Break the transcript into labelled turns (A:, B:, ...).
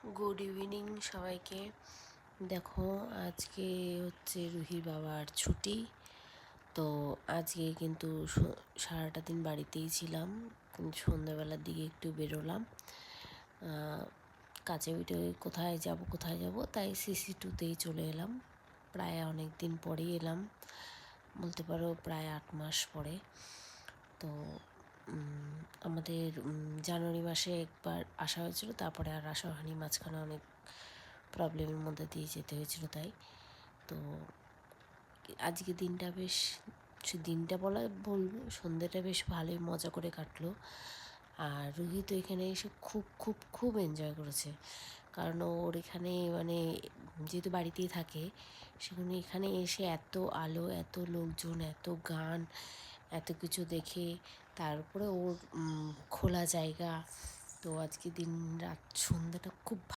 A: Good evening সবাইকে। দেখো, আজকে হচ্ছে রুহির বাবার ছুটি, তো আজকে কিন্তু সারাটা দিন বাড়িতেই ছিলাম, কিন্তু সন্ধ্যাবেলার দিকে একটু বেরোলাম কাছে পিঠে। কোথায় যাব তাই সিসি2তেই চলে এলাম। প্রায় অনেক দিন পরেই এলাম, বলতে পারো প্রায় 8 মাস পরে। তো আমাদের জানুয়ারি মাসে একবার আসা হয়েছিল, তারপরে আর আসা হয়নি, মাঝখানে অনেক প্রবলেমের মধ্যে দিয়ে যেতে হয়েছিল। তাই তো আজকে দিনটা বেশ, সে দিনটা বলবো সন্ধ্যেটা বেশ ভালোই মজা করে কাটলো। আর রুহি তো এখানে এসে খুব খুব খুব এনজয় করেছে, কারণ ওর এখানে মানে যেহেতু বাড়িতেই থাকে, সেখানে এখানে এসে এত আলো, এত লোকজন, এত গান, এত কিছু দেখে, তারপরে ওর খোলা জায়গা। তো আজকে দিন রাত সন্ধ্যাটা খুব